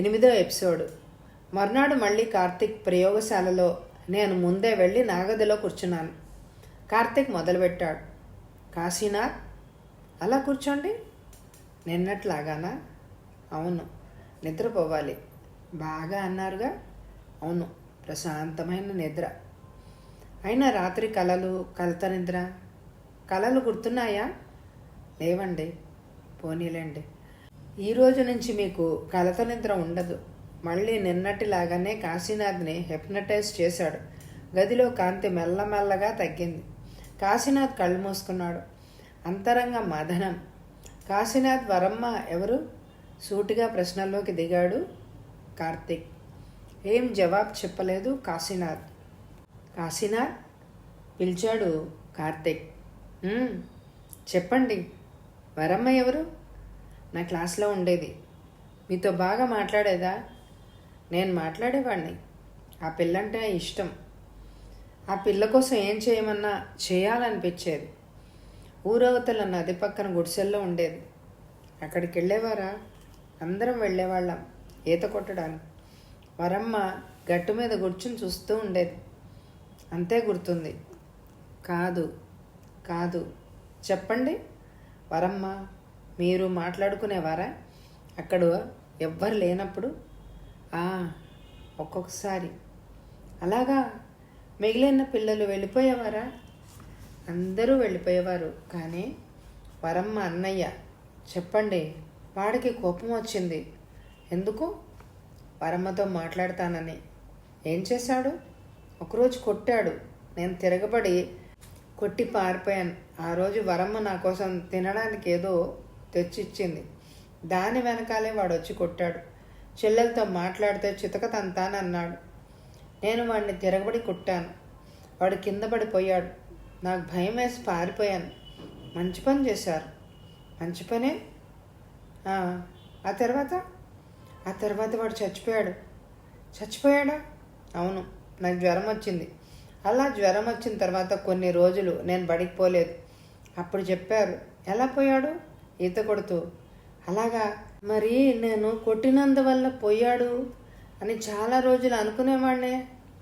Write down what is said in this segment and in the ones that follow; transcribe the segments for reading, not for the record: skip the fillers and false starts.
8వ ఎపిసోడ్. మర్నాడు మళ్ళీ కార్తీక్ ప్రయోగశాలలో నేను ముందే వెళ్ళి నాగదిలో కూర్చున్నాను. కార్తీక్ మొదలుపెట్టాడు. కాశీనాథ్, అలా కూర్చోండి. నిన్నట్లాగానా? అవును. నిద్రపోవాలి. బాగా అన్నారుగా? అవును, ప్రశాంతమైన నిద్ర. అయినా రాత్రి కలత నిద్ర. కలలు గుర్తున్నాయా? లేవండి. పోనీలేండి, ఈ రోజు నుంచి మీకు కలత నిద్ర ఉండదు. మళ్ళీ నిన్నటిలాగానే కాశీనాథ్ని హిప్నటైజ్ చేశాడు. గదిలో కాంతి మెల్లమెల్లగా తగ్గింది. కాశీనాథ్ కళ్ళు మూసుకున్నాడు. అంతరంగ మదనం. కాశీనాథ్, వరమ్మ ఎవరు? సూటిగా ప్రశ్నల్లోకి దిగాడు కార్తీక్. ఏం జవాబు చెప్పలేదు కాశీనాథ్. కాశీనాథ్ పిలిచాడు కార్తీక్. చెప్పండి, వరమ్మ ఎవరు? నా క్లాస్లో ఉండేది. మీతో బాగా మాట్లాడేదా? నేను మాట్లాడేవాడిని. ఆ పిల్లంటే ఇష్టం. ఆ పిల్ల కోసం ఏం చేయమన్నా చేయాలనిపించేది. ఊరవతల నది పక్కన గుడిసెల్లో ఉండేది. అక్కడికి వెళ్ళేవారా? అందరం వెళ్ళేవాళ్ళం ఈత కొట్టడానికి. వరమ్మ గట్టు మీద కూర్చుని చూస్తూ ఉండేది. అంతే గుర్తుంది. కాదు కాదు, చెప్పండి. వరమ్మ, మీరు మాట్లాడుకునేవారా అక్కడ ఎవ్వరు లేనప్పుడు? ఒక్కొక్కసారి. అలాగా? మిగిలిన పిల్లలు వెళ్ళిపోయేవారా? అందరూ వెళ్ళిపోయేవారు. కానీ వరమ్మ అన్నయ్య, చెప్పండి, వాడికి కోపం వచ్చింది. ఎందుకు? వరమ్మతో మాట్లాడతానని. ఏం చేశాడు? ఒకరోజు కొట్టాడు. నేను తిరగబడి కొట్టి పారిపోయాను. ఆ రోజు వరమ్మ నా కోసం తినడానికి ఏదో తెచ్చిచ్చింది. దాని వెనకాలే వాడు వచ్చి కొట్టాడు. చెల్లెలతో మాట్లాడితే చితకతంతానన్నాడు. నేను వాడిని తిరగబడి కొట్టాను. వాడు కింద పడిపోయాడు. నాకు భయం వేసి పారిపోయాను. మంచి పని చేశారు. మంచి పనే. ఆ తర్వాత వాడు చచ్చిపోయాడు. చచ్చిపోయాడా? అవును, నాకు జ్వరం వచ్చింది. అలా జ్వరం వచ్చిన తర్వాత కొన్ని రోజులు నేను బడికి పోలేదు. అప్పుడు చెప్పారు. ఎలా పోయాడు? ఈత కొడుతూ. అలాగా? మరి నేను కొట్టినందువల్ల పోయాడు అని చాలా రోజులు అనుకునేవాడినే.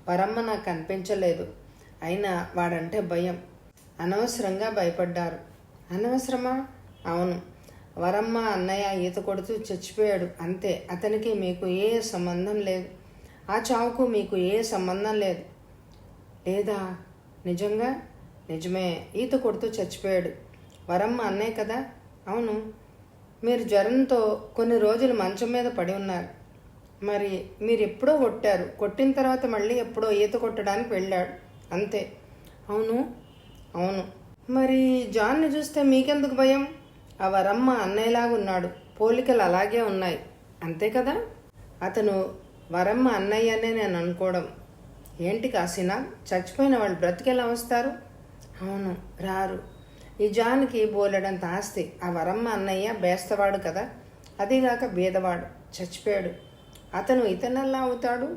వరమ్మ నాకు కనిపించలేదు. అయినా వాడంటే భయం. అనవసరంగా భయపడ్డారు. అనవసరమా? అవును. వరమ్మ అన్నయ్య ఈత కొడుతూ చచ్చిపోయాడు. అంతే. అతనికి మీకు ఏ సంబంధం లేదు. ఆ చావుకు మీకు ఏ సంబంధం లేదు. లేదా? నిజంగా? నిజమే. ఈత కొడుతూ చచ్చిపోయాడు. వరమ్మ అన్నయ్య కదా? అవును. మీరు జ్వరంతో కొన్ని రోజులు మంచం మీద పడి ఉన్నారు. మరి మీరు ఎప్పుడో కొట్టారు. కొట్టిన తర్వాత మళ్ళీ ఎప్పుడో ఈత కొట్టడానికి వెళ్ళాడు. అంతే. అవును. అవును. మరి జాన్ని చూస్తే మీకెందుకు భయం? ఆ వరమ్మ అన్నయ్యలాగా ఉన్నాడు. పోలికలు అలాగే ఉన్నాయి. అంతే కదా? అతను వరమ్మ అన్నయ్యనే నేను అనుకోవడం. ఏంటి కాశీనా, చచ్చిపోయిన వాళ్ళు బ్రతికెలా వస్తారు? అవును, రారు. ఈ జాన్కి బోలెడంత ఆస్తి. ఆ వరమ్మ అన్నయ్య బేస్తవాడు కదా, అదిగాక బీదవాడు. చచ్చిపోయాడు. అతను ఇతనల్లా అవుతాడు?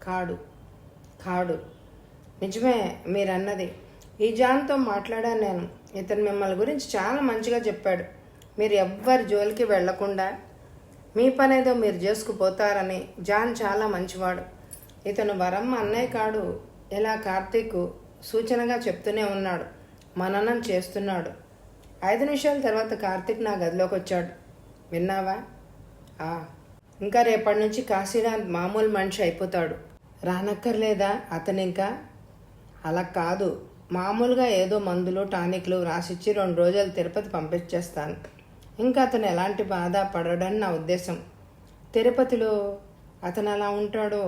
కాడు. నిజమే మీరన్నది. ఈ జాన్తో మాట్లాడాను నేను. ఇతను మిమ్మల్ని గురించి చాలా మంచిగా చెప్పాడు. మీరు ఎవ్వరి జోలికి వెళ్లకుండా మీ పనేదో మీరు చేసుకుపోతారని. జాన్ చాలా మంచివాడు. ఇతను వరమ్మ అన్నయ్య కాడు. ఇలా కార్తీక్ సూచనగా చెప్తూనే ఉన్నాడు. మననం చేస్తున్నాడు. 5 నిమిషాల తర్వాత కార్తీక్ నా గదిలోకి వచ్చాడు. విన్నావా? ఇంకా రేపటి నుంచి కాశీనాథ్ మామూలు మనిషి అయిపోతాడు. రానక్కర్లేదా అతను? ఇంకా అలా కాదు. మామూలుగా ఏదో మందులు టానిక్లు రాసిచ్చి 2 రోజులు తిరుపతి పంపించేస్తాను. ఇంకా అతను ఎలాంటి బాధ పడడని నా ఉద్దేశం. తిరుపతిలో అతను అలా ఉంటాడో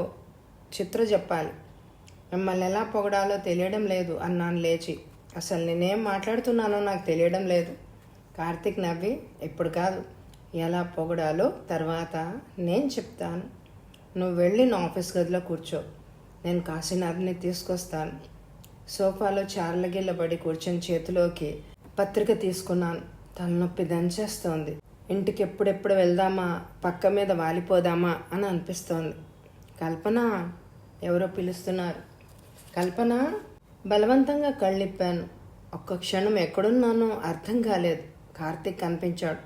చిత్ర చెప్పాలి. మిమ్మల్ని ఎలా పొగడాలో తెలియడం లేదు అన్నాను లేచి. అసలు నేనేం మాట్లాడుతున్నానో నాకు తెలియడం లేదు. కార్తీక్ నవ్వి, ఇప్పుడు కాదు, ఎలా పొగడాలో తర్వాత నేను చెప్తాను. నువ్వు వెళ్ళి నా ఆఫీస్ గదిలో కూర్చో. నేను కాశీనాథ్ని తీసుకొస్తాను. సోఫాలో చార్లగిల్లబడి కూర్చొని చేతిలోకి పత్రిక తీసుకున్నాను. తలనొప్పి దంచేస్తోంది. ఇంటికి ఎప్పుడెప్పుడు వెళ్దామా, పక్క మీద వాలిపోదామా అని అనిపిస్తోంది. కల్పన, ఎవరో పిలుస్తున్నారు. కల్పన. బలవంతంగా కళ్ళిప్పాను. ఒక్క క్షణం ఎక్కడున్నానో అర్థం కాలేదు. కార్తీక్ కనిపించాడు.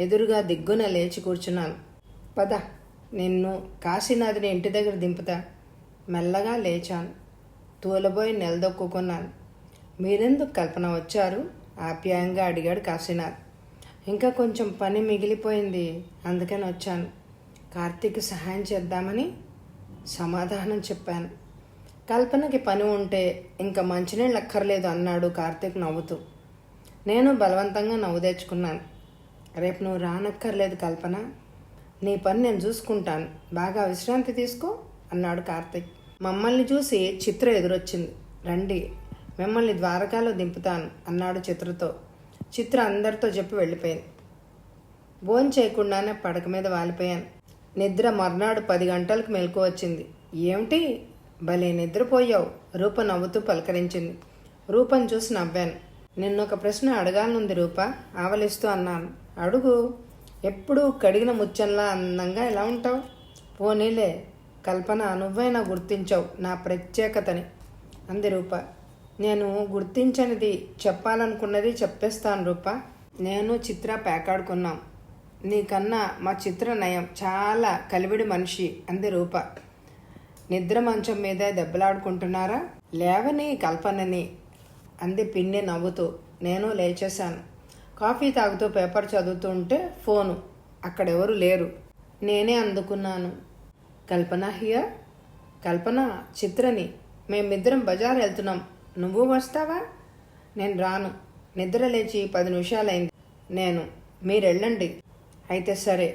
ఎదురుగా దిగ్గున లేచి కూర్చున్నాను. పద, నిన్ను కాశీనాథుని ఇంటి దగ్గర దింపుతా. మెల్లగా లేచాను. తూలబోయి నిలదొక్కున్నాను. మీరెందుకు కల్పన వచ్చారు? ఆప్యాయంగా అడిగాడు కాశీనాథ్. ఇంకా కొంచెం పని మిగిలిపోయింది, అందుకని వచ్చాను. కార్తీక్ సహాయం చేద్దామని సమాధానం చెప్పాను. కల్పనకి పని ఉంటే ఇంకా మంచినీళ్ళు అక్కర్లేదు అన్నాడు కార్తీక్ నవ్వుతూ. నేను బలవంతంగా నవ్వు తెచ్చుకున్నాను. రేపు నువ్వు రానక్కర్లేదు కల్పన, నీ పని నేను చూసుకుంటాను, బాగా విశ్రాంతి తీసుకో అన్నాడు కార్తీక్. మమ్మల్ని చూసి చిత్ర ఎదురొచ్చింది. రండి, మిమ్మల్ని ద్వారకాలో దింపుతాను అన్నాడు చిత్రతో. చిత్ర అందరితో చెప్పి వెళ్ళిపోయింది. భోజనం చేయకుండానే పడక మీద వాలిపోయాను. నిద్ర మర్నాడు 10 గంటలకు మెలకు వచ్చింది. ఏమిటి, భలే నిద్రపోయావు, రూప నవ్వుతూ పలకరించింది. రూపను చూసి నవ్వాను. నిన్నొక ప్రశ్న అడగాలనుంది రూప, ఆవలిస్తూ అన్నాను. అడుగు. ఎప్పుడు కడిగిన ముచ్చంలా అందంగా ఎలా ఉంటావు? పోనీలే కల్పన, నువ్వైనా గుర్తించావు నా ప్రత్యేకతని అంది రూప. నేను గుర్తించనిది చెప్పాలనుకున్నది చెప్పేస్తాను రూప. నేను చిత్ర పేకాడుకున్నాం. నీకన్నా మా చిత్ర నయం, చాలా కలివిడి మనిషి అంది రూప. నిద్ర మంచం మీద దెబ్బలాడుకుంటున్నారా? లేవని కల్పనని అంది పిన్ని నవ్వుతూ. నేను లేచేశాను. కాఫీ తాగుతూ పేపర్ చదువుతూ ఉంటే ఫోను. అక్కడెవరు లేరు. నేనే అందుకున్నాను. కల్పన హియర్. కల్పన, చిత్రని. మేమిద్దరం బజార్ వెళ్తున్నాం, నువ్వు వస్తావా? నేను రాను, నిద్ర లేచి 10 నిమిషాలైంది. నేను, మీరెళ్ళండి. అయితే సరే,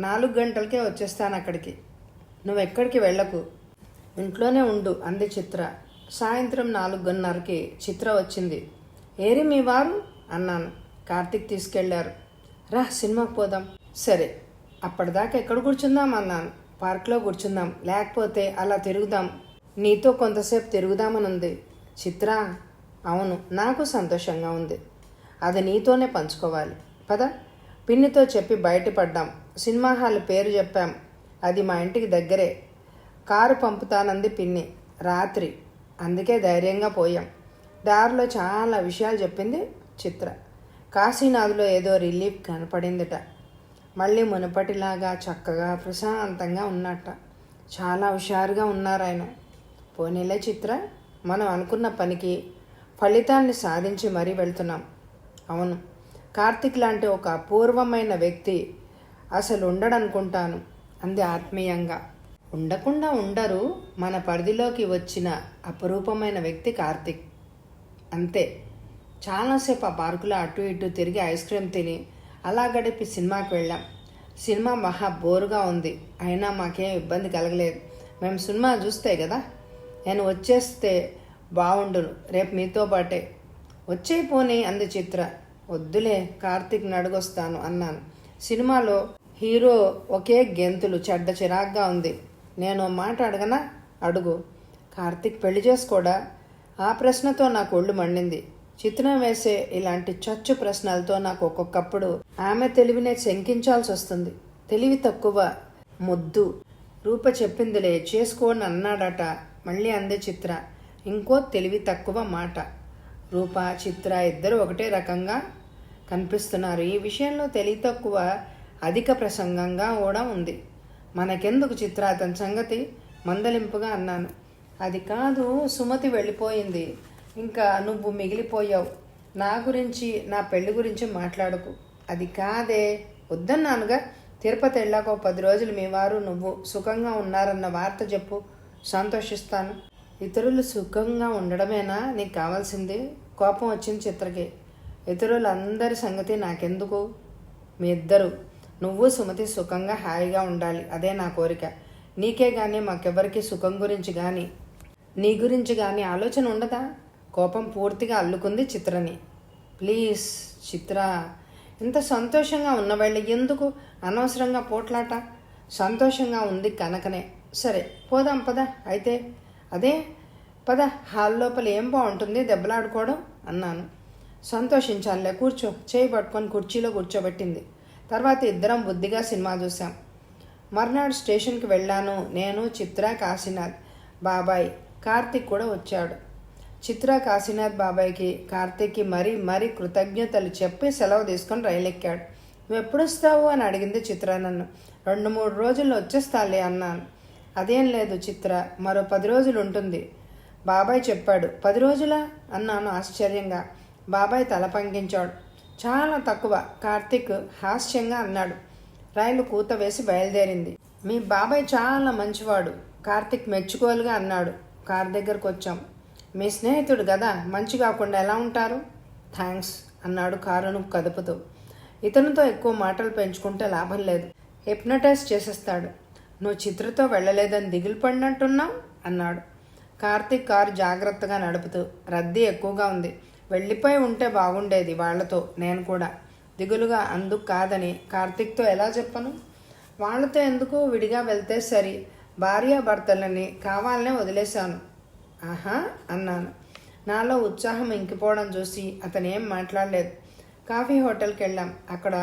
4 గంటలకే వచ్చేస్తాను అక్కడికి. నువ్వెక్కడికి వెళ్ళకు, ఇంట్లోనే ఉండు అంది చిత్ర. సాయంత్రం 4:30కి చిత్ర వచ్చింది. ఏరి మీ వారు అన్నాను. కార్తీక్ తీసుకెళ్లారు. రా సినిమాకి పోదాం. సరే, అప్పటిదాకా ఎక్కడ కూర్చుందాం అన్నాను. పార్క్లో కూర్చుందాం, లేకపోతే అలా తిరుగుదాం. నీతో కొంతసేపు తిరుగుదామనుంది. చిత్ర, అవును, నాకు సంతోషంగా ఉంది. అది నీతోనే పంచుకోవాలి. పద. పిన్నితో చెప్పి బయటపడ్డాం. సినిమా హాల్ పేరు చెప్పాం. అది మా ఇంటికి దగ్గరే. కారు పంపుతానంది పిన్ని. రాత్రి, అందుకే ధైర్యంగా పోయాం. దారిలో చాలా విషయాలు చెప్పింది చిత్ర. కాశీనాథ్లో ఏదో రిలీఫ్ కనపడిందిట. మళ్ళీ మునుపటిలాగా చక్కగా ప్రశాంతంగా ఉన్నట్ట. చాలా హుషారుగా ఉన్నారాయన. పోనీలే చిత్ర, మనం అనుకున్న పనికి ఫలితాన్ని సాధించి మరీ వెళ్తున్నాం. అవును, కార్తీక్ లాంటి ఒక అపూర్వమైన వ్యక్తి అసలు ఉండడనుకుంటాను అంది ఆత్మీయంగా. ఉండకుండా ఉండరు, మన పరిధిలోకి వచ్చిన అపరూపమైన వ్యక్తి కార్తీక్. అంతే. చాలాసేపు ఆ పార్కులో అటు ఇటు తిరిగి ఐస్ క్రీమ్ తిని అలా గడిపి సినిమాకి వెళ్ళాం. సినిమా మహా బోరుగా ఉంది, అయినా మాకేం ఇబ్బంది కలగలేదు. మేము సినిమా చూస్తే కదా. నేను వచ్చేస్తే బాగుండును, రేపు మీతో పాటే. వచ్చేపోని అంది చిత్ర. వద్దులే, కార్తీక్ నడుగొస్తాను అన్నాను. సినిమాలో హీరో ఒకే గెంతులు, చెడ్డ చిరాగ్గా ఉంది. నేను మాట అడగనా? అడుగు. కార్తీక్ పెళ్లి చేసుకోడా? ఆ ప్రశ్నతో నాకు ఒళ్ళు మండింది. చిత్రం వేసే ఇలాంటి చచ్చు ప్రశ్నలతో నాకు ఒక్కొక్కప్పుడు ఆమె తెలివినే శంకించాల్సి వస్తుంది. తెలివి తక్కువ మొద్దు. రూప చెప్పిందిలే, చేసుకోని అన్నాడట. మళ్ళీ అందే చిత్ర. ఇంకో తెలివి తక్కువ మాట. రూప, చిత్ర ఇద్దరు ఒకటే రకంగా కనిపిస్తున్నారు. ఈ విషయంలో తెలివి తక్కువ అధిక ప్రసంగంగా కూడా ఉంది. మనకెందుకు చిత్ర అతని సంగతి మందలింపుగా అన్నాను. అది కాదు, సుమతి వెళ్ళిపోయింది, ఇంకా నువ్వు మిగిలిపోయావు. నా గురించి, నా పెళ్లి గురించి మాట్లాడకు. అది కాదే, వద్దన్నానుగా. తిరుపతి వెళ్ళాక 10 రోజులు మీ వారు నువ్వు సుఖంగా ఉన్నారన్న వార్త చెప్పు, సంతోషిస్తాను. ఇతరులు సుఖంగా ఉండడమేనా నీకు కావాల్సింది? కోపం వచ్చింది చిత్రకి. ఇతరులందరి సంగతి నాకెందుకు? మీ ఇద్దరు, నువ్వు సుమతి సుఖంగా హాయిగా ఉండాలి, అదే నా కోరిక. నీకే కానీ మాకెవరికి సుఖం గురించి కానీ నీ గురించి కానీ ఆలోచన ఉండదా? కోపం పూర్తిగా అల్లుకుంది చిత్రని. ప్లీజ్ చిత్ర, ఇంత సంతోషంగా ఉన్నవాళ్ళ ఎందుకు అనవసరంగా పోట్లాట? సంతోషంగా ఉంది కనుకనే. సరే పోదాం పద. అయితే అదే పద, హాల్ లోపల ఏం బాగుంటుంది దెబ్బలాడుకోవడం అన్నాను. సంతోషించాలే, కూర్చో. చేయి పట్టుకొని కుర్చీలో కూర్చోబెట్టింది. తర్వాత ఇద్దరం బుద్ధిగా సినిమా చూసాం. మర్నాడు స్టేషన్కి వెళ్ళాను. నేను, చిత్ర, కాశీనాథ్ బాబాయ్, కార్తీక్ కూడా వచ్చాడు. చిత్ర కాశీనాథ్ బాబాయ్కి, కార్తీక్కి మరీ కృతజ్ఞతలు చెప్పి సెలవు తీసుకొని రైలు ఎక్కాడు. నువ్వు ఎప్పుడు వస్తావు అని అడిగింది చిత్ర నన్ను. 2-3 రోజుల్లో వచ్చేస్తాలే అన్నాను. అదేం లేదు చిత్ర, మరో 10 రోజులు ఉంటుంది బాబాయ్ చెప్పాడు. 10 రోజులా అన్నాను ఆశ్చర్యంగా. బాబాయ్ తల పంకించాడు. చాలా తక్కువ, కార్తీక్ హాస్యంగా అన్నాడు. రైలు కూత వేసి బయలుదేరింది. మీ బాబాయ్ చాలా మంచివాడు, కార్తీక్ మెచ్చుకోలుగా అన్నాడు. కారు దగ్గరకు వచ్చాం. మీ స్నేహితుడు కదా, మంచి కాకుండా ఎలా ఉంటారు? థ్యాంక్స్ అన్నాడు కారును కదుపుతూ. ఇతనితో ఎక్కువ మాటలు పెంచుకుంటే లాభం లేదు, హిప్నటైజ్ చేసేస్తాడు. నువ్వు చిత్రతో వెళ్ళలేదని దిగులు పడినట్టున్నావు అన్నాడు. కార్తీక్ కారు జాగ్రత్తగా నడుపుతూ, రద్దీ ఎక్కువగా ఉంది, వెళ్ళిపోయి ఉంటే బాగుండేది వాళ్లతో. నేను కూడా దిగులుగా అందుకు కాదని కార్తీక్తో ఎలా చెప్పను? వాళ్ళతో ఎందుకు, విడిగా వెళ్తే సరి. భార్యాభర్తలని కావాలనే వదిలేశాను. ఆహా అన్నాను. నాలో ఉత్సాహం ఇంకిపోవడం చూసి అతనేం మాట్లాడలేదు. కాఫీ హోటల్కి వెళ్ళాం. అక్కడ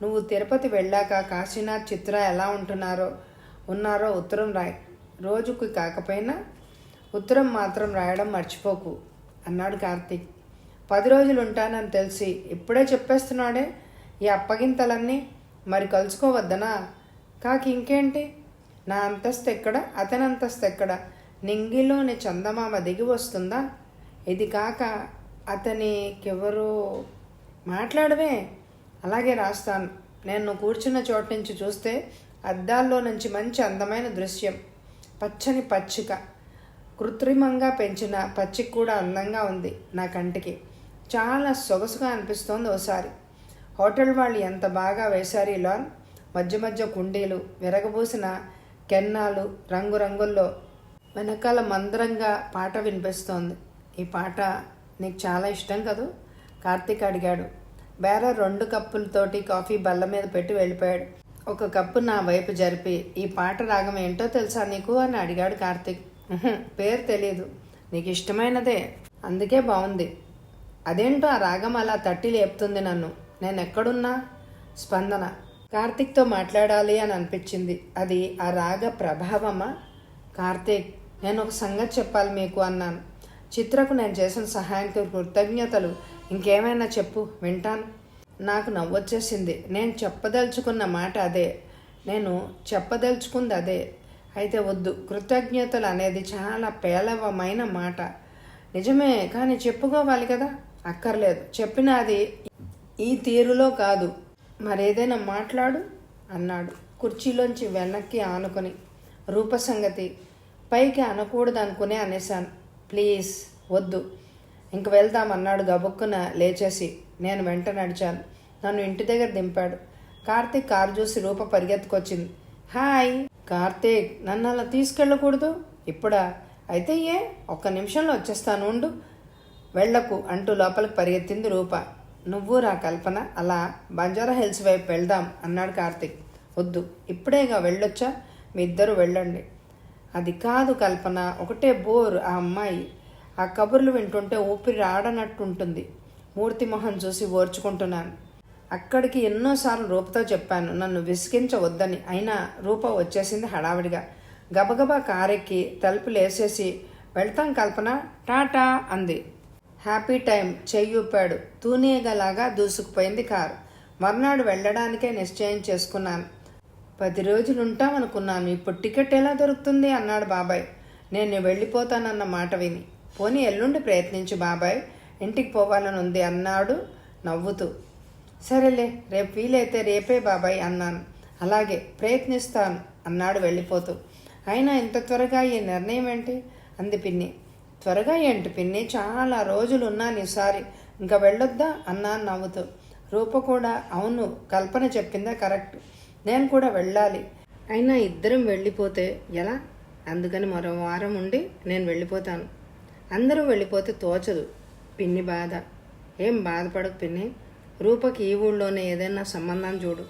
నువ్వు తిరుపతి వెళ్ళాక కాశీనాథ్, చిత్ర ఎలా ఉన్నారో ఉత్తరం రాయి. రోజుకి కాకపోయినా ఉత్తరం మాత్రం రాయడం మర్చిపోకు అన్నాడు కార్తీక్. 10 రోజులు ఉంటానని తెలిసి ఇప్పుడే చెప్పేస్తున్నాడే ఈ అప్పగింతలన్నీ. మరి కలుసుకోవద్దనా? కాకి ఇంకేంటి? నా అంతస్తు ఎక్కడ, అతని అంతస్తు ఎక్కడ? నింగిలోని చందమామ దిగి వస్తుందా? ఇది కాక అతనికెవరో మాట్లాడవే. అలాగే రాస్తాను. నేను కూర్చున్న చోటు నుంచి చూస్తే అద్దాల్లో నుంచి మంచి అందమైన దృశ్యం. పచ్చని పచ్చిక, కృత్రిమంగా పెంచిన పచ్చిక కూడా అందంగా ఉంది నా కంటికి. చాలా సొగసుగా అనిపిస్తోంది ఓసారి. హోటల్ వాళ్ళు ఎంత బాగా వేశారు ఈ లాన్. మధ్య మధ్య కుండీలు, విరగబూసిన కెన్నాలు, రంగురంగుల్లో. వెనకాల మందరంగా పాట వినిపిస్తోంది. ఈ పాట నీకు చాలా ఇష్టం కదూ? కార్తీక్ అడిగాడు. బేరర్ 2 కప్పులతోటి కాఫీ బల్ల మీద పెట్టి వెళ్ళిపోయాడు. ఒక కప్పు నా వైపు జరిపి, ఈ పాట రాగం ఏంటో తెలుసా నీకు అని అడిగాడు కార్తీక్. పేరు తెలియదు, నీకు ఇష్టమైనదే, అందుకే బాగుంది. అదేంటో ఆ రాగం అలా తట్టి లేపుతుంది నన్ను. నేను ఎక్కడున్నా? స్పందన. కార్తీక్తో మాట్లాడాలి అని అనిపించింది. అది ఆ రాగ ప్రభావమా? కార్తీక్, నేను ఒక సంగతి చెప్పాలి మీకు అన్నాను. చిత్రకు నేను చేసిన సహాయానికి కృతజ్ఞతలు. ఇంకేమైనా చెప్పు, వింటాను. నాకు నవ్వొచ్చేసింది. నేను చెప్పదలుచుకున్న మాట అదే, నేను చెప్పదలుచుకుంది అదే. అయితే వద్దు, కృతజ్ఞతలు అనేది చాలా పేలవమైన మాట. నిజమే, కానీ చెప్పుకోవాలి కదా. అక్కర్లేదు, చెప్పిన అది ఈ తీరులో కాదు, మరేదైనా మాట్లాడు అన్నాడు కుర్చీలోంచి వెనక్కి ఆనుకొని. రూపసంగతి పైకి అనకూడదు అనుకునే అనేశాను. ప్లీజ్ వద్దు, ఇంక వెళ్దామన్నాడు గబుక్కున లేచేసి. నేను వెంట నడిచాను. నన్ను ఇంటి దగ్గర దింపాడు. కార్తీక్ కారు చూసి రూప పరిగెత్తుకొచ్చింది. హాయ్. కార్తీక్, నన్ను అలా తీసుకెళ్ళకూడదు. ఇప్పుడా? అయితే ఏ, 1 నిమిషంలో వచ్చేస్తాను ఉండు. వెళ్లకు అంటూ లోపలికి పరిగెత్తింది రూప. నువ్వు రా కల్పన, అలా బంజారా హిల్స్ వైపు వెళ్దాం అన్నాడు కార్తీక్. వద్దు, ఇప్పుడేగా వెళ్ళొచ్చా, మీ ఇద్దరు వెళ్ళండి. అది కాదు కల్పన, ఒకటే బోర్. ఆ అమ్మాయి ఆ కబుర్లు వింటుంటే ఊపిరి ఆడనట్టుంటుంది. మూర్తి మొహం చూసి ఓర్చుకుంటున్నాను. అక్కడికి ఎన్నోసార్లు రూపతో చెప్పాను నన్ను విసిగించవద్దని. అయినా రూప వచ్చేసింది హడావిడిగా. గబగబా కారెక్కి తలుపులు వేసేసి, వెళ్తాం కల్పన, టాటా అంది. హ్యాపీ టైం చెయ్యూపాడు. తూనీగలాగా దూసుకుపోయింది కారు. మర్నాడు వెళ్ళడానికే నిశ్చయం చేసుకున్నాను. 10 రోజులు ఉంటామనుకున్నాను. ఇప్పుడు టికెట్ ఎలా దొరుకుతుంది అన్నాడు బాబాయ్. నేను వెళ్ళిపోతానన్న మాట విని. పోనీ ఎల్లుండి ప్రయత్నించు బాబాయ్, ఇంటికి పోవాలని ఉంది అన్నాడు నవ్వుతూ. సరేలే, రేపు వీలైతే రేపే బాబాయ్ అన్నాను. అలాగే ప్రయత్నిస్తాను అన్నాడు వెళ్ళిపోతూ. అయినా ఇంత త్వరగా ఈ నిర్ణయం ఏంటి అంది పిన్ని. త్వరగా ఏంటి పిన్ని, చాలా రోజులు ఉన్నాను ఈసారి, ఇంకా వెళ్ళొద్దా అన్నాను నవ్వుతూ. రూప కూడా అవును, కల్పన చెప్పిందా కరెక్ట్, నేను కూడా వెళ్ళాలి. అయినా ఇద్దరం వెళ్ళిపోతే ఎలా? అందుకని మరో వారం ఉండి నేను వెళ్ళిపోతాను. అందరూ వెళ్ళిపోతే తోచదు. పిన్ని బాధ. ఏం బాధపడకు పిన్ని, రూపకి ఈ ఊళ్ళోనే ఏదైనా సంబంధం చూడు,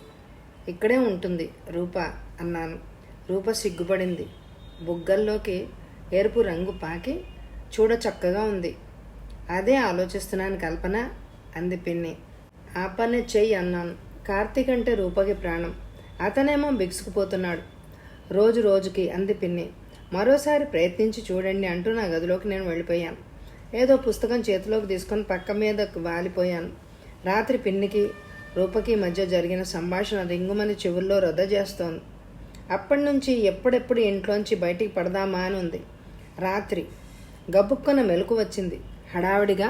ఇక్కడే ఉంటుంది రూప అన్నాను. రూప సిగ్గుపడింది. బుగ్గల్లోకి ఎరుపు రంగు పాకి చూడ చక్కగా ఉంది. అదే ఆలోచిస్తున్నాను కల్పన అంది పిన్ని. ఆ పనే చెయ్యి అన్నాను. కార్తీక్ అంటే రూపకి ప్రాణం, అతనేమో బిగుసుకుపోతున్నాడు రోజు రోజుకి అంది పిన్ని. మరోసారి ప్రయత్నించి చూడండి అంటూ నా గదిలోకి నేను వెళ్ళిపోయాను. ఏదో పుస్తకం చేతిలోకి తీసుకొని పక్క మీద వాలిపోయాను. రాత్రి పిన్నికి రూపకి మధ్య జరిగిన సంభాషణ రింగుమని చెవుల్లో రొద చేస్తోంది. అప్పటి నుంచి ఎప్పుడెప్పుడు ఇంట్లోంచి బయటికి పడదామా అని ఉంది. రాత్రి గబుక్కున మెలకు వచ్చింది. హడావిడిగా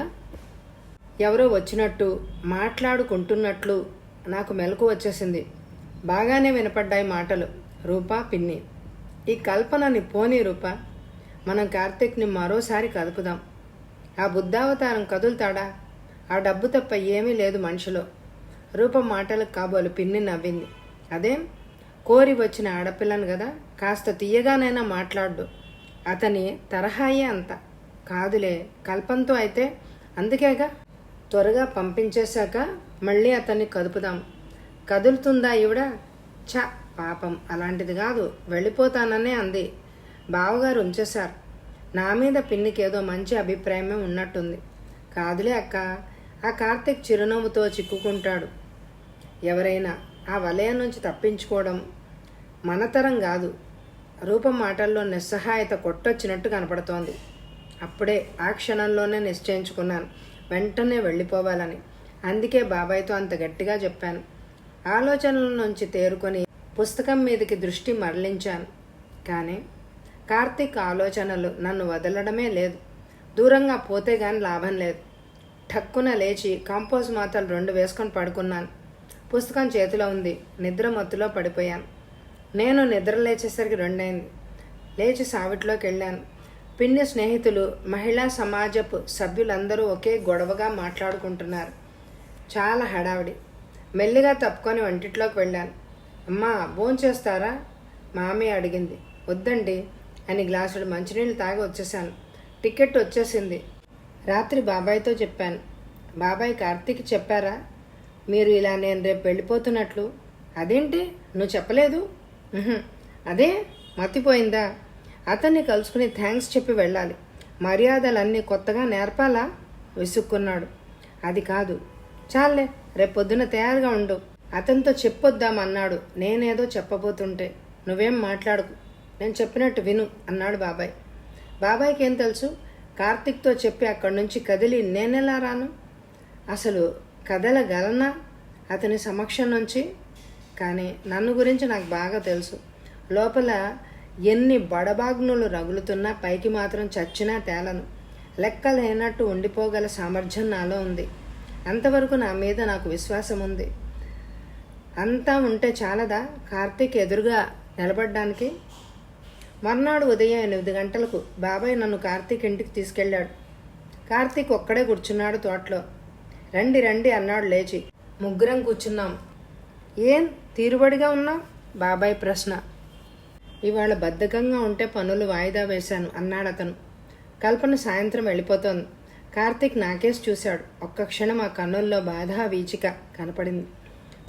ఎవరో వచ్చినట్టు మాట్లాడుకుంటున్నట్లు నాకు మెలకు వచ్చేసింది. బాగానే వినపడ్డాయి మాటలు. రూపా, పిన్ని, ఈ కల్పనని పోనీ రూపా, మనం కార్తీక్ని మరోసారి కలుపుదాం. ఆ బుద్ధావతారం కదులుతాడా? ఆ డబ్బు తప్ప ఏమీ లేదు మనిషిలో. రూప మాటలకు కాబోలు పిన్ని నవ్వింది. అదేం, కోరి వచ్చిన ఆడపిల్లను కదా, కాస్త తీయగానైనా మాట్లాడు. అతని తరహాయే అంత. కాదులే, కల్పంతో అయితే అందుకేగా. త్వరగా పంపించేశాక మళ్ళీ అతన్ని కదుపుదాం. కదులుతుందా ఈవిడ? చ పాపం, అలాంటిది కాదు, వెళ్ళిపోతాననే అంది. బావగారు ఉంచేశారు. నా మీద పిన్నికి ఏదో మంచి అభిప్రాయమే ఉన్నట్టుంది. కాదులే అక్క, ఆ కార్తీక్ చిరునవ్వుతో చిక్కుకుంటాడు. ఎవరైనా ఆ వలయం నుంచి తప్పించుకోవడం మనతరం కాదు. రూపం మాటల్లో నిస్సహాయత కొట్టొచ్చినట్టు కనపడుతోంది. అప్పుడే ఆ క్షణంలోనే నిశ్చయించుకున్నాను వెంటనే వెళ్ళిపోవాలని. అందుకే బాబాయ్తో అంత గట్టిగా చెప్పాను. ఆలోచనల నుంచి తేరుకొని పుస్తకం మీదకి దృష్టి మరలించాను. కానీ కార్తీక్ ఆలోచనలు నన్ను వదలడమే లేదు. దూరంగా పోతే గాని లాభం లేదు. ఠక్కున లేచి కంపోజ్ మాతలు 2 వేసుకొని పడుకున్నాను. పుస్తకం చేతిలో ఉంది. నిద్ర మత్తులో పడిపోయాను. నేను నిద్ర లేచేసరికి 2 అయింది. లేచి సావిట్లోకి వెళ్ళాను. పిన్ని స్నేహితులు, మహిళా సమాజపు సభ్యులందరూ ఒకే గొడవగా మాట్లాడుకుంటున్నారు. చాలా హడావిడి. మెల్లిగా తప్పుకొని వంటిట్లోకి వెళ్ళాను. అమ్మా, భోంచేస్తారా? మామీ అడిగింది. వద్దండి అని గ్లాసుడు మంచినీళ్ళు తాగి వచ్చేసాను. టికెట్ వచ్చేసింది. రాత్రి బాబాయ్తో చెప్పాను. బాబాయ్, కార్తీక్ చెప్పారా మీరు ఇలా నేను రేపు వెళ్ళిపోతున్నట్లు? అదేంటి, నువ్వు చెప్పలేదు? అదే మతిపోయిందా? అతన్ని కలుసుకుని థ్యాంక్స్ చెప్పి వెళ్ళాలి. మర్యాదలన్నీ కొత్తగా నేర్పాలా? విసుక్కున్నాడు. అది కాదు. చాలే, రేపు పొద్దున తయారుగా ఉండు. అతనితో చెప్పొద్దామన్నాడు. నేనేదో చెప్పబోతుంటే. నువ్వేం మాట్లాడుకు, నేను చెప్పినట్టు విను అన్నాడు బాబాయ్. బాబాయ్కి ఏం తెలుసు? కార్తీక్తో చెప్పి అక్కడి నుంచి కదిలి నేనెలా రాను? అసలు కదలగలనా అతని సమక్షం నుంచి? కానీ నన్ను గురించి నాకు బాగా తెలుసు. లోపల ఎన్ని బడబాగ్నులు రగులుతున్నా పైకి మాత్రం చచ్చినా తేలను. లెక్కలేనట్టు ఉండిపోగల సామర్థ్యం నాలో ఉంది. అంతవరకు నా మీద నాకు విశ్వాసం ఉంది. అంతా ఉంటే చాలదా కార్తీక్ ఎదురుగా నిలబడ్డానికి? మర్నాడు ఉదయం 8 గంటలకు బాబాయ్ నన్ను కార్తీక్ ఇంటికి తీసుకెళ్ళాడు. కార్తీక్ ఒక్కడే కూర్చున్నాడు తోటలో. రండి రండి అన్నాడు లేచి. ముగ్గురం కూర్చున్నాం. ఏం తీరుబడిగా ఉన్నావు? బాబాయ్ ప్రశ్న. ఇవాళ బద్ధకంగా ఉంటే పనులు వాయిదా వేశాను అన్నాడు అతను. కల్పన సాయంత్రం వెళ్ళిపోతోంది. కార్తీక్ నాకేసి చూశాడు. ఒక్క క్షణం ఆ కన్నుల్లో బాధ వీచిక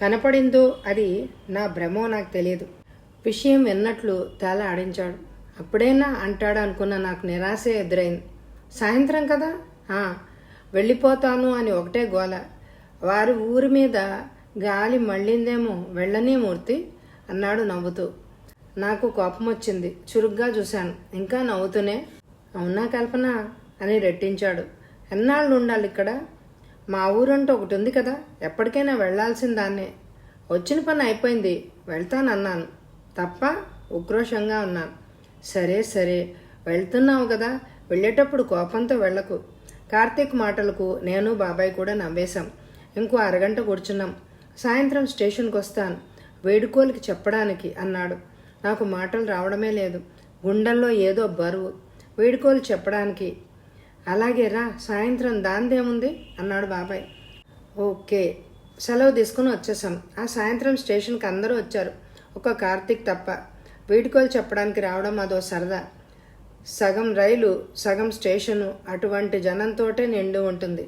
కనపడిందో అది నా భ్రమో నాకు తెలియదు. విషయం విన్నట్లు తల ఆడించాడు. అప్పుడైనా అంటాడు అనుకున్న నాకు నిరాశే ఎదురైంది. సాయంత్రం కదా? వెళ్ళిపోతాను అని ఒకటే గోల. వారి ఊరి మీద గాలి మళ్ళిందేమో, వెళ్ళనీ మూర్తి అన్నాడు నవ్వుతూ. నాకు కోపం వచ్చింది. చురుగ్గా చూశాను. ఇంకా నవ్వుతూనే, అవునా కల్పన అని రెట్టించాడు. ఎన్నాళ్ళు ఉండాలి ఇక్కడ? మా ఊరంటూ ఒకటి ఉంది కదా, ఎప్పటికైనా వెళ్లాల్సిన దాన్నే. వచ్చిన పని అయిపోయింది, వెళ్తానన్నాను తప్ప. ఉక్రోషంగా ఉన్నాను. సరే సరే, వెళ్తున్నావు కదా, వెళ్ళేటప్పుడు కోపంతో వెళ్ళకు. కార్తీక్ మాటలకు నేను బాబాయ్ కూడా నవ్వేశాం. ఇంకో అరగంట కూర్చున్నాం. సాయంత్రం స్టేషన్కి వస్తాను, వేడుకోలికి చెప్పడానికి అన్నాడు. నాకు మాటలు రావడమే లేదు. గుండెల్లో ఏదో బరువు. వేడుకోలు చెప్పడానికి. అలాగే రా, సాయంత్రం దాందేముంది అన్నాడు బాబాయ్. ఓకే. సెలవు తీసుకుని వచ్చేసాం. ఆ సాయంత్రం స్టేషన్కి అందరూ వచ్చారు, ఒక కార్తీక్ తప్ప. వేడుకోలు చెప్పడానికి రావడం అదో సరదా. సగం రైలు సగం స్టేషను అటువంటి జనంతోటే నిండి ఉంటుంది.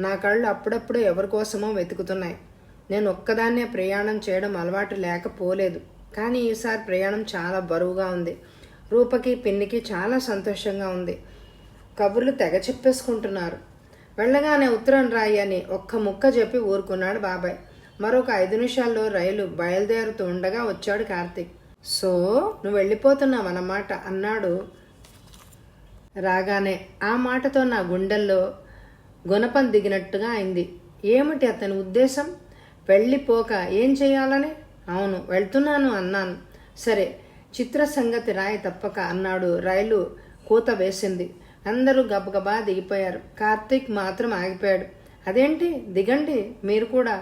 నా కళ్ళు అప్పుడప్పుడు ఎవరి కోసమో వెతుకుతున్నాయి. నేను ఒక్కదాన్నే ప్రయాణం చేయడం అలవాటు లేకపోలేదు. కానీ ఈసారి ప్రయాణం చాలా బరువుగా ఉంది. రూపకి పిన్నికి చాలా సంతోషంగా ఉంది. కబుర్లు తెగ చెప్పేసుకుంటున్నారు. వెళ్ళగానే ఉత్తరం రాయి అని ఒక్క ముక్క చెప్పి ఊరుకున్నాడు బాబాయ్. మరొక 5 నిమిషాల్లో రైలు బయలుదేరుతూ ఉండగా వచ్చాడు కార్తీక్. సో నువ్వు వెళ్ళిపోతున్నావన్నమాట అన్నాడు రాగానే. ఆ మాటతో నా గుండెల్లో గుణపం దిగినట్టుగా అయింది. ఏమిటి అతని ఉద్దేశం? వెళ్ళిపోక ఏం చేయాలని? అవును, వెళ్తున్నాను అన్నాను. సరే, చిత్ర సంగతి రాయి తప్పక అన్నాడు. రైలు కూత వేసింది. అందరూ గబగబా దిగిపోయారు. కార్తీక్ మాత్రం ఆగిపోయాడు. అదేంటి, దిగండి మీరు కూడా,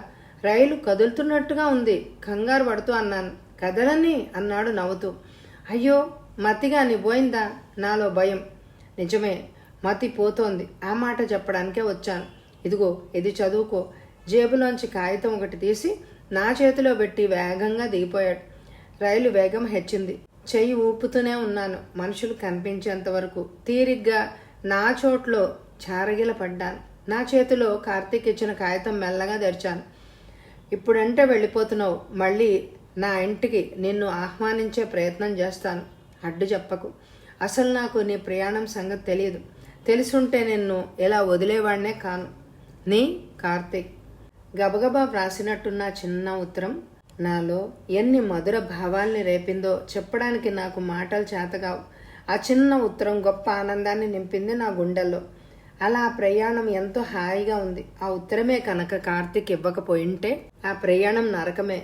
రైలు కదులుతున్నట్టుగా ఉంది, కంగారు పడుతూ అన్నాను. కదలని అన్నాడు నవ్వుతూ. అయ్యో, మతిగా నీ పోయిందా? నాలో భయం. నిజమే, మతి పోతోంది. ఆ మాట చెప్పడానికే వచ్చాను. ఇదిగో, ఇది చదువుకో. జేబులోంచి కాగితం ఒకటి తీసి నా చేతిలో పెట్టి వేగంగా దిగిపోయాడు. రైలు వేగం హెచ్చింది. చెయ్యి ఊపుతూనే ఉన్నాను. మనుషులు కనిపించేంత వరకు తీరిగ్గా నా చోట్లో చారగిల పడ్డాను. నా చేతిలో కార్తీక్ ఇచ్చిన కాగితం మెల్లగా తెరిచాను. ఇప్పుడంటే వెళ్ళిపోతున్నావు. మళ్ళీ నా ఇంటికి నిన్ను ఆహ్వానించే ప్రయత్నం చేస్తాను. అడ్డు చెప్పకు. అసలు నాకు నీ ప్రయాణం సంగతి తెలియదు. తెలుసుంటే నిన్ను ఇలా వదిలేవాడినే కాను. నీ కార్తీక్. గబగబా వ్రాసినట్టున్న చిన్న ఉత్తరం నాలో ఎన్ని మధుర భావాల్ని రేపిందో చెప్పడానికి నాకు మాటలు చేతగావు. ఆ చిన్న ఉత్తరం గొప్ప ఆనందాన్ని నింపింది నా గుండెల్లో. అలా ఆ ప్రయాణం ఎంతో హాయిగా ఉంది. ఆ ఉత్తరమే కనుక కార్తీక్ ఇవ్వకపోయింటే ఆ ప్రయాణం నరకమే.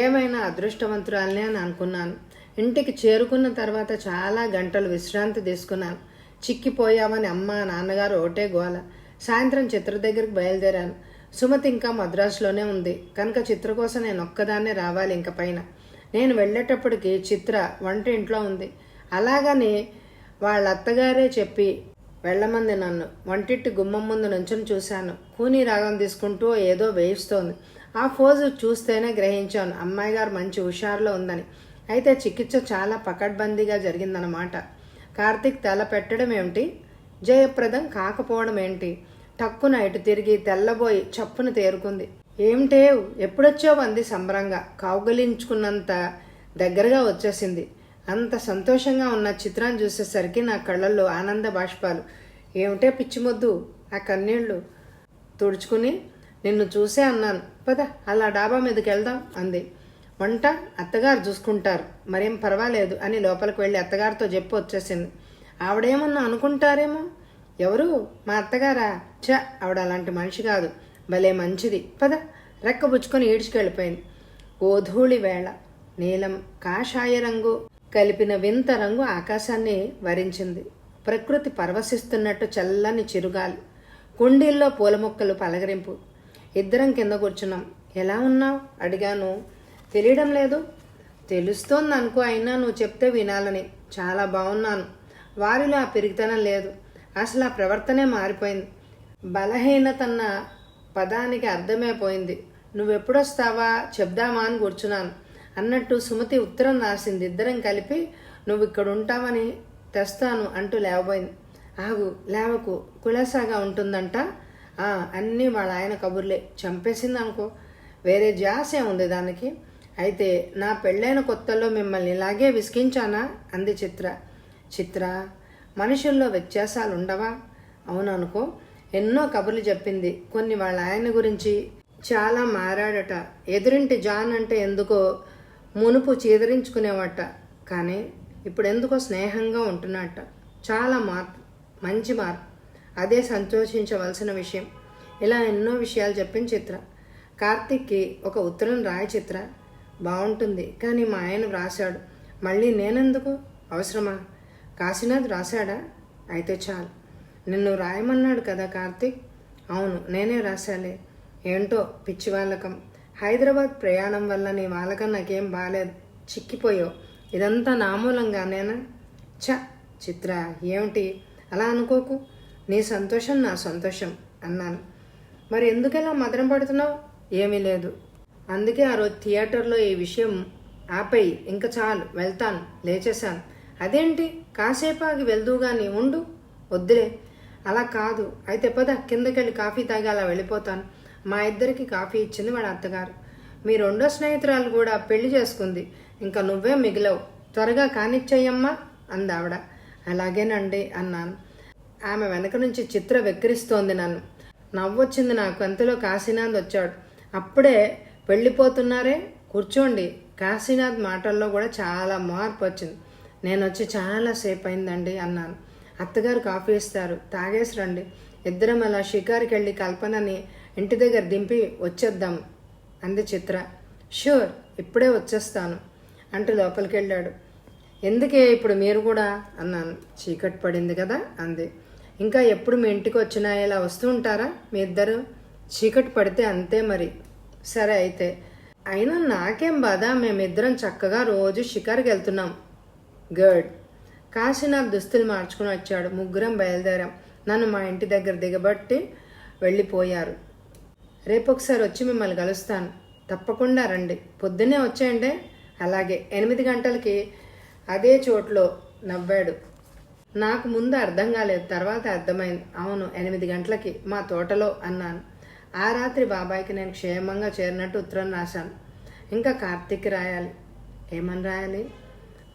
ఏమైనా అదృష్టవంతురాలనే అని అనుకున్నాను. ఇంటికి చేరుకున్న తర్వాత చాలా గంటలు విశ్రాంతి తీసుకున్నాను. చిక్కిపోయామని అమ్మ నాన్నగారు ఒకటే గోల. సాయంత్రం చిత్ర దగ్గరికి బయలుదేరాను. సుమతి ఇంకా మద్రాసులోనే ఉంది కనుక చిత్ర కోసం నేను ఒక్కదాన్నే రావాలి. ఇంక పైన నేను వెళ్ళేటప్పటికి చిత్ర వంట ఇంట్లో ఉంది. అలాగని వాళ్ళ అత్తగారే చెప్పి వెళ్ళమంది నన్ను. వంటింటి గుమ్మం ముందు నుంచుని చూశాను. కూనీ రాగం తీసుకుంటూ ఏదో వేయిస్తోంది. ఆ ఫోజు చూస్తేనే గ్రహించాను అమ్మాయి గారు మంచి హుషారులో ఉందని. అయితే చికిత్స చాలా పకడ్బందీగా జరిగిందన్నమాట. కార్తీక్ తల పెట్టడం ఏమిటి, జయప్రదం కాకపోవడం ఏంటి? టక్కున ఇటు తిరిగి తెల్లబోయి చప్పున తేరుకుంది. ఏమిటేవ్, ఎప్పుడొచ్చావు అంది సంబరంగా. కౌగలించుకున్నంత దగ్గరగా వచ్చేసింది. అంత సంతోషంగా ఉన్న చిత్రాన్ని చూసేసరికి నా కళ్ళల్లో ఆనంద బాష్పాలు. ఏమిటే పిచ్చిమొద్దు, ఆ కన్నీళ్లు తుడుచుకుని నిన్ను చూసే అన్నాను. పద అలా డాబా మీదకి వెళ్దాం అంది. వంట అత్తగారు చూసుకుంటారు, మరేం పర్వాలేదు అని లోపలికి వెళ్ళి అత్తగారితో చెప్పి వచ్చేసింది. ఆవిడేమన్నా అనుకుంటారేమో. ఎవరు, మా అత్తగారా? ఆవిడ అలాంటి మనిషి కాదు, భలే మంచిది. పద. రెక్కబుచ్చుకొని ఈడ్చుకెళ్ళిపోయింది. గోధూళి వేళ నీలం కాషాయ రంగు కలిపిన వింత రంగు ఆకాశాన్ని వరించింది. ప్రకృతి పరవశిస్తున్నట్టు చల్లని చిరుగాలి, కుండీల్లో పూల మొక్కలు పలకరింపు. ఇద్దరం కింద కూర్చున్నాం. ఎలా ఉన్నావు అడిగాను. తెలియడం లేదు. తెలుస్తోంది అనుకో, అయినా నువ్వు చెప్తే వినాలని. చాలా బాగున్నాను. వారిలో ఆ పెరిగితనం లేదు. అసలు ఆ ప్రవర్తనే మారిపోయింది. బలహీనతన్న పదానికి అర్థమైపోయింది. నువ్వెప్పుడొస్తావా చెప్దామా అని కూర్చున్నాను. అన్నట్టు సుమతి ఉత్తరం రాసింది. ఇద్దరం కలిపి నువ్వు ఇక్కడ ఉంటావని తెస్తాను అంటూ లేవబోయింది. ఆగు, లేవకు, కులాసాగా ఉంటుందంట. అన్నీ వాళ్ళ ఆయన కబుర్లే. చంపేసింది అనుకో, వేరే జాసే ఉంది దానికి. అయితే నా పెళ్ళైన కొత్తల్లో మిమ్మల్ని ఇలాగే విసిగించానా అంది చిత్ర. చిత్ర, మనుషుల్లో వ్యత్యాసాలు ఉండవా? అవుననుకో. ఎన్నో కబుర్లు చెప్పింది. కొన్ని వాళ్ళ ఆయన గురించి. చాలా మారాడట. ఎదురింటి జాన్ అంటే ఎందుకో మునుపు చీదరించుకునేవాట, కానీ ఇప్పుడెందుకో స్నేహంగా ఉంటున్నట్ట. చాలా మార్పు, మంచి మార్పు. అదే సంతోషించవలసిన విషయం. ఇలా ఎన్నో విషయాలు చెప్పింది చిత్ర. కార్తీక్కి ఒక ఉత్తరం రాయి చిత్ర. బాగుంటుంది, కానీ మా ఆయన వ్రాశాడు. మళ్ళీ నేనెందుకు? అవసరమా? కాశీనాథ్ రాశాడా? అయితే చాలు. నిన్ను రాయమన్నాడు కదా కార్తీక్. అవును, నేనే రాశాలే. ఏంటో పిచ్చి వాళ్ళకం. హైదరాబాద్ ప్రయాణం వల్ల నీ వాళ్ళకం నాకేం బాలేదు. చిక్కిపోయావు. ఇదంతా నా మూలంగానేనా? చిత్ర, ఏమిటి అలా అనుకోకు. నీ సంతోషం నా సంతోషం అన్నాను. మరి ఎందుకలా మదనం పడుతున్నావు? ఏమీ లేదు. అందుకే ఆ రోజు థియేటర్లో ఈ విషయం ఆపేయి. ఇంకా చాలు, వెళ్తాను. లేచేశాను. అదేంటి, కాసేపు ఆగి వెళ్దూగాని ఉండు. వద్దులే. అలా కాదు. అయితే పద, కిందకెళ్ళి కాఫీ తాగి అలా వెళ్ళిపోతాను. మా ఇద్దరికి కాఫీ ఇచ్చింది వాళ్ళ అత్తగారు. మీ రెండో స్నేహితురాలు కూడా పెళ్లి చేసుకుంది. ఇంకా నువ్వే మిగిలవు. త్వరగా కానిచ్చేయమ్మా అంది ఆవిడ. అలాగేనండి అన్నాను. ఆమె వెనక నుంచి చిత్ర వెక్కిరిస్తోంది నన్ను. నవ్వొచ్చింది నాకు. అంతలో కాశీనాథ్ వచ్చాడు. అప్పుడే వెళ్ళిపోతున్నారే, కూర్చోండి. కాశీనాథ్ మాటల్లో కూడా చాలా మార్పు వచ్చింది. నేను వచ్చి చాలాసేపు అయిందండి అన్నాను. అత్తగారు కాఫీ ఇస్తారు, తాగేసి రండి. ఇద్దరం అలా షికారుకి వెళ్ళి కల్పనని ఇంటి దగ్గర దింపి వచ్చేద్దాం అంది చిత్ర. షూర్, ఇప్పుడే వచ్చేస్తాను అంటూ లోపలికి వెళ్ళాడు. ఎందుకే ఇప్పుడు మీరు కూడా అన్నాను. చీకటి పడింది కదా అంది. ఇంకా ఎప్పుడు మీ ఇంటికి వచ్చినా ఇలా వస్తూ ఉంటారా మీ ఇద్దరు? చీకటి పడితే అంతే మరి. సరే అయితే. అయినా నాకేం బాధ, మేమిద్దరం చక్కగా రోజు షికారుకి వెళ్తున్నాం. గుడ్. కాశీనాథ్ దుస్తులు మార్చుకుని వచ్చాడు. ముగ్గురం బయలుదేరాం. నన్ను మా ఇంటి దగ్గర దిగబట్టి వెళ్ళిపోయారు. రేపొకసారి వచ్చి మిమ్మల్ని కలుస్తాను. తప్పకుండా రండి. పొద్దున్నే వచ్చేయండి. అలాగే. 8 గంటలకి అదే చోట్లో నవ్వాడు. నాకు ముందు అర్థం కాలేదు, తర్వాత అర్థమైంది. అవును, 8 గంటలకి మా తోటలో అన్నాను. ఆ రాత్రి బాబాయ్కి నేను క్షేమంగా చేరినట్టు ఉత్తరం రాశాను. ఇంకా కార్తీక్కి రాయాలి. ఏమని రాయాలి?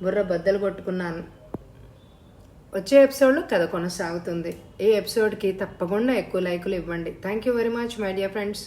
బుర్ర బద్దలు కొట్టుకున్నాను. వచ్చే ఎపిసోడ్లో కథ కొనసాగుతుంది. ఈ ఎపిసోడ్కి తప్పకుండా ఎక్కువ లైకులు ఇవ్వండి. Thank you very much my dear friends.